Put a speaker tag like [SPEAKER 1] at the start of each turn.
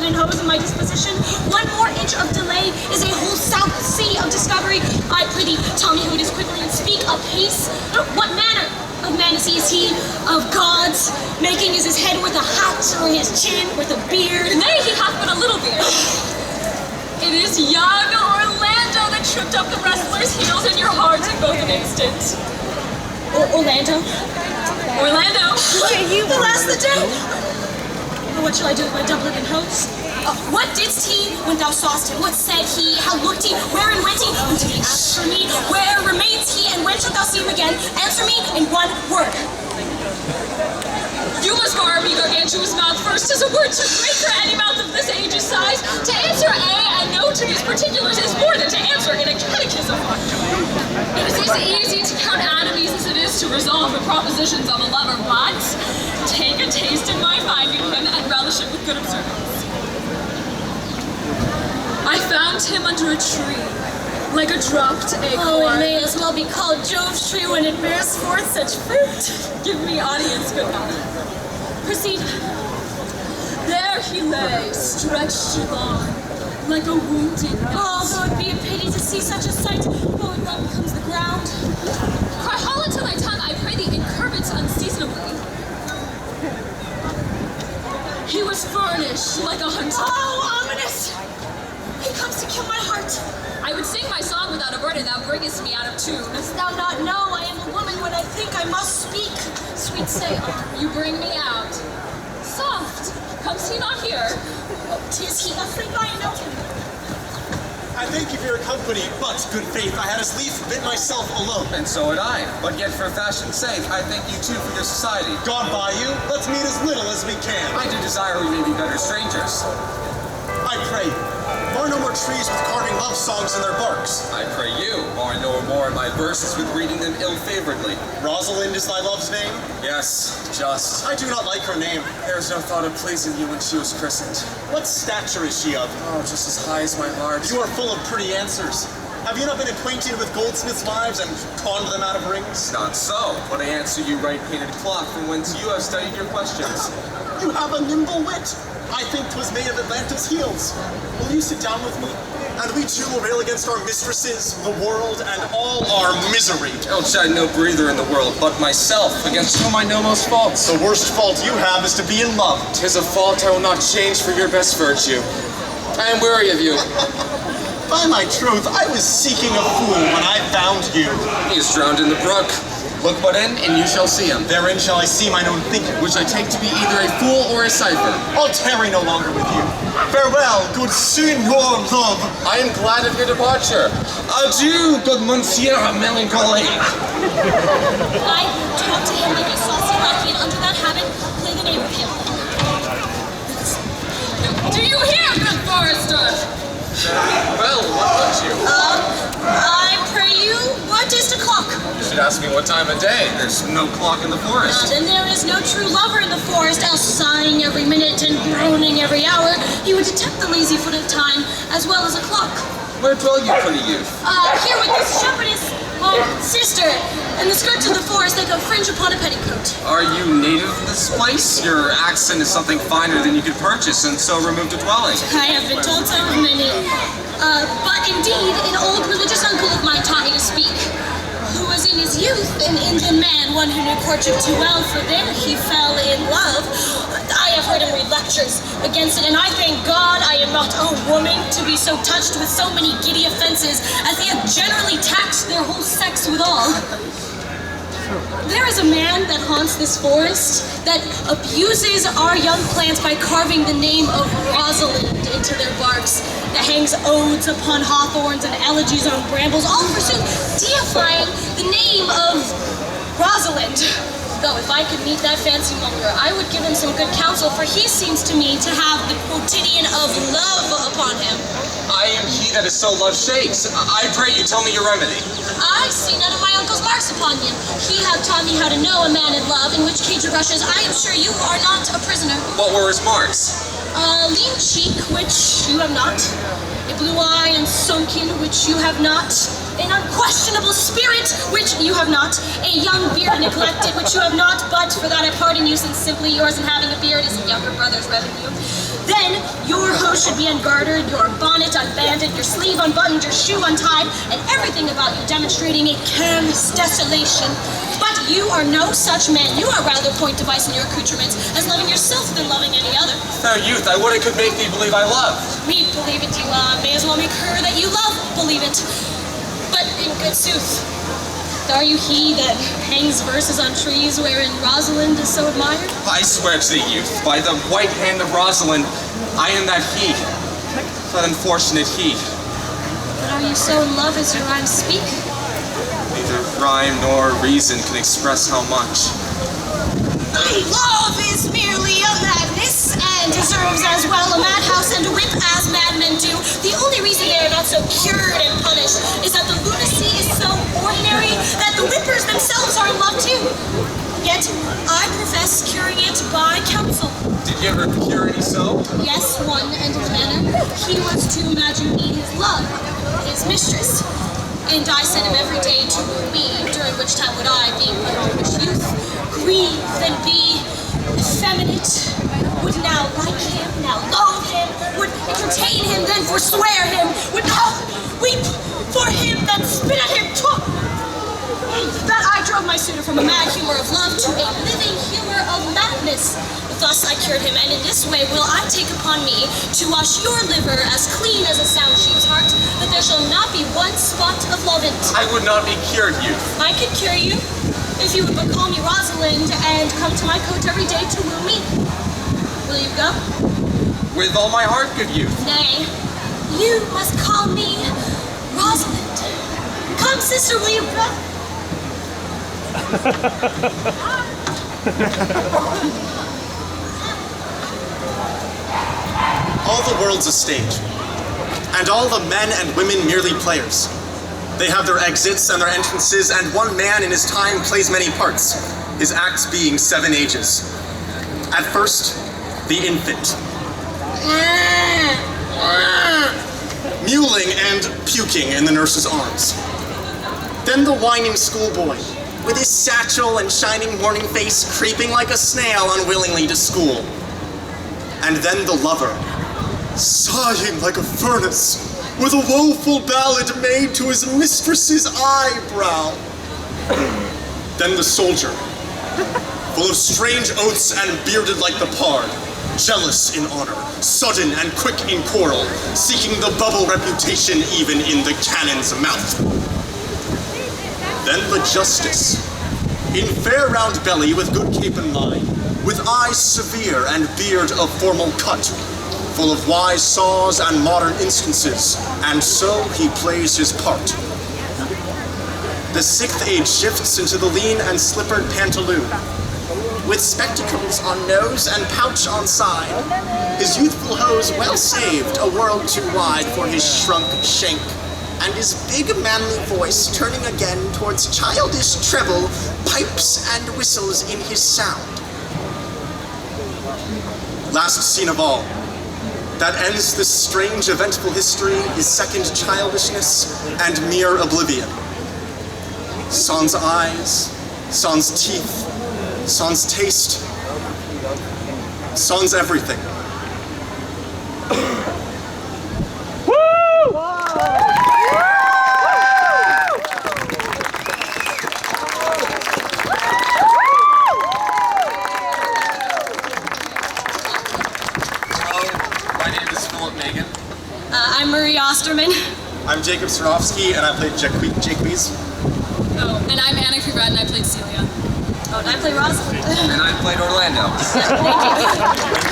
[SPEAKER 1] bullet and hose in my disposition. 1 more inch of delay is a whole south sea of discovery. I prithee, tell me who it is quickly and speak apace. What manner of man is he? Of God's making is his head worth a hat, or his chin worth a beard?
[SPEAKER 2] Nay, he hath but a little beard. It is young Orlando that tripped up the wrestler's heels in your heart in both an instant.
[SPEAKER 1] Orlando?
[SPEAKER 2] Orlando!
[SPEAKER 1] The last the day! What shall I do with my doublet and hose? What didst he when thou saw'st him? What said he? How looked he? Wherein went he? And did he ask for me? Where remains he? And when shalt thou see him again? Answer me in 1 word.
[SPEAKER 2] You must bar me gargantuous mouth first. 'Tis a word too great for any mouth of this age's size. To answer A and no to these particulars is more than to answer in a catechism. It is as easy to count atomies as it is to resolve the propositions of a lover, but take a taste in my finding him and relish it with good observance. I found him under a tree, like a dropped acorn.
[SPEAKER 1] Oh, it may as well be called Jove's tree when it bears forth such fruit.
[SPEAKER 2] Give me audience, good mother.
[SPEAKER 1] Proceed.
[SPEAKER 2] There he lay, stretched along, like a wounded nut.
[SPEAKER 1] Oh, though it be a pity to see such a sight, oh, it well becomes the ground.
[SPEAKER 2] Cry hollow to thy tongue, I pray thee, incurve it unseasonably. He was furnished like a hunter.
[SPEAKER 1] Oh, ominous! He comes to kill my heart.
[SPEAKER 2] I would sing my song without a word, and thou bringest me out of tune.
[SPEAKER 1] Dost thou not know I am a woman when I think I must speak? Sweet, say on.
[SPEAKER 2] You bring me out. Soft, comes he not here?
[SPEAKER 1] Oh, 'tis he, asleep I know him.
[SPEAKER 3] I thank you for your company, but, good faith, I had as lief bid myself alone.
[SPEAKER 4] And so had I, but yet for fashion's sake, I thank you too for your society.
[SPEAKER 3] Gone by you, let's meet as little as we can.
[SPEAKER 4] I do desire we may be better strangers.
[SPEAKER 3] I pray you, bar no more trees with carving love songs in their barks.
[SPEAKER 4] I pray you, bar no more my verses with reading them ill-favoredly.
[SPEAKER 3] Rosalind is thy love's name?
[SPEAKER 4] Yes, just.
[SPEAKER 3] I do not like her name.
[SPEAKER 4] There was no thought of pleasing you when she was christened.
[SPEAKER 3] What stature is she of?
[SPEAKER 4] Oh, just as high as my heart.
[SPEAKER 3] You are full of pretty answers. Have you not been acquainted with goldsmiths' wives and conned them out of rings?
[SPEAKER 4] Not so, but I answer you right painted cloth from whence you have studied your questions.
[SPEAKER 3] You have a nimble wit. I think 'twas made of Atlanta's heels. Will you sit down with me? And we two will rail against our mistresses, the world, and all our misery.
[SPEAKER 4] I'll chide no breather in the world but myself, against whom I know most faults.
[SPEAKER 3] The worst fault you have is to be in love.
[SPEAKER 4] 'Tis a fault I will not change for your best virtue. I am weary of you.
[SPEAKER 3] By my troth, I was seeking a fool when I found you.
[SPEAKER 4] He is drowned in the brook. Look but in, and you shall see him.
[SPEAKER 3] Therein shall I see mine own thinking.
[SPEAKER 4] Which I take to be either a fool or a cipher.
[SPEAKER 3] I'll tarry no longer with you. Farewell, good Signor Love.
[SPEAKER 4] I am glad of your departure. Adieu, good Monsieur Melancholy.
[SPEAKER 1] I talk to him like a saucy lackey, and under that habit, play the name of him.
[SPEAKER 2] Do you hear, good forester?
[SPEAKER 4] Well, what would you?
[SPEAKER 1] I pray you, what is the clock?
[SPEAKER 4] You should ask me what time of day. There's no clock in the forest.
[SPEAKER 1] Then there is no true lover in the forest, else sighing every minute and groaning every hour, he would detect the lazy foot of time, as well as a clock.
[SPEAKER 4] Where dwell you, pretty youth?
[SPEAKER 1] Here with this shepherdess, sister, and the skirts of the forest like a fringe upon a petticoat.
[SPEAKER 4] Are you native of this place? Your accent is something finer than you could purchase, and so removed a dwelling.
[SPEAKER 1] I have been told so of many. But indeed, an old religious uncle of mine taught me to speak, who was in his youth an Indian man, one who knew courtship too well, for there he fell in love. I have heard him read lectures against it, and I thank God I am not a woman to be so touched with so many giddy offenses, as they have generally taxed their whole sex withal. There is a man that haunts this forest that abuses our young plants by carving the name of Rosalind into their barks, that hangs odes upon hawthorns and elegies on brambles, all forsooth deifying the name of Rosalind. Though if I could meet that fancy monger, I would give him some good counsel, for he seems to me to have the quotidian of love upon him.
[SPEAKER 4] I am he that is so love shakes. I pray you tell me your remedy.
[SPEAKER 1] I see none of my uncle's marks upon you. He hath taught me how to know a man in love, in which cage of rushes I am sure you are not a prisoner.
[SPEAKER 4] What were his marks?
[SPEAKER 1] A lean cheek, which you have not. A blue eye and sunken, which you have not. An unquestionable spirit, which you have not. A young beard neglected, which you have not. But for that I pardon you, since simply yours in having a beard is a younger brother's revenue. Then your should be ungartered, your bonnet unbanded, your sleeve unbuttoned, your shoe untied, and everything about you demonstrating a careless desolation. But you are no such man. You are rather point device in your accoutrements, as loving yourself than loving any other.
[SPEAKER 4] Fair youth, I would I could make thee believe I love.
[SPEAKER 1] Me believe it you may as well make her that you love believe it. But in good sooth, are you he that hangs verses on trees wherein Rosalind is so admired?
[SPEAKER 4] I swear to thee, youth, by the white hand of Rosalind, I am that he, that unfortunate he.
[SPEAKER 1] But are you so in love as your rhymes speak?
[SPEAKER 4] Neither rhyme nor reason can express how much.
[SPEAKER 1] Love is merely a madness, and deserves as well a madhouse and a whip as madmen do. The only reason they are not so cured and punished is that the lunacy is so ordinary that the whippers themselves are in love too. Yet, I profess curing it by counsel.
[SPEAKER 4] Did you ever cure any so?
[SPEAKER 1] Yes, one end of the manner. He was to imagine me his love, his mistress. And I sent him every day to woo me, during which time would I, being my foolish youth, grieve and be effeminate, would now like him, now loathe him, would entertain him, then forswear him, would now weep for him, then spit at him, that I drove my suitor from a mad humor of love to a living humor of madness. Thus I cured him, and in this way will I take upon me to wash your liver as clean as a sound sheep's heart, that there shall not be one spot of love in it.
[SPEAKER 4] I would not be cured, youth.
[SPEAKER 1] I could cure you, if you would but call me Rosalind and come to my court every day to woo me. Will you go?
[SPEAKER 4] With all my heart, good youth.
[SPEAKER 1] Nay, you must call me Rosalind. Come, sister, will you go?
[SPEAKER 3] All the world's a stage, and all the men and women merely players. They have their exits and their entrances, and one man in his time plays many parts, his acts being 7 ages. At first, the infant, mewling and puking in the nurse's arms. Then the whining schoolboy, with his satchel and shining morning face creeping like a snail unwillingly to school. And then the lover, sighing like a furnace, with a woeful ballad made to his mistress's eyebrow. Then the soldier, full of strange oaths and bearded like the pard, jealous in honor, sudden and quick in quarrel, seeking the bubble reputation even in the cannon's mouth. Then the justice, in fair round belly with good cape and line, with eyes severe and beard of formal cut, full of wise saws and modern instances, and so he plays his part. The 6th age shifts into the lean and slippered pantaloon, with spectacles on nose and pouch on side, his youthful hose well saved, a world too wide for his shrunk shank, and his big manly voice turning again towards childish treble, pipes and whistles in his sound. Last scene of all, that ends this strange eventful history, is second childishness and mere oblivion. Sans eyes, sans teeth, sans taste, sans everything.
[SPEAKER 1] I'm Marie Osterman.
[SPEAKER 3] I'm Jacob Sarofsky, and I played Jaques.
[SPEAKER 2] Oh, and I'm Anna Kruvat, and I played Celia.
[SPEAKER 1] Oh, and I play Rosalind.
[SPEAKER 4] And I played Orlando.
[SPEAKER 1] Thank you.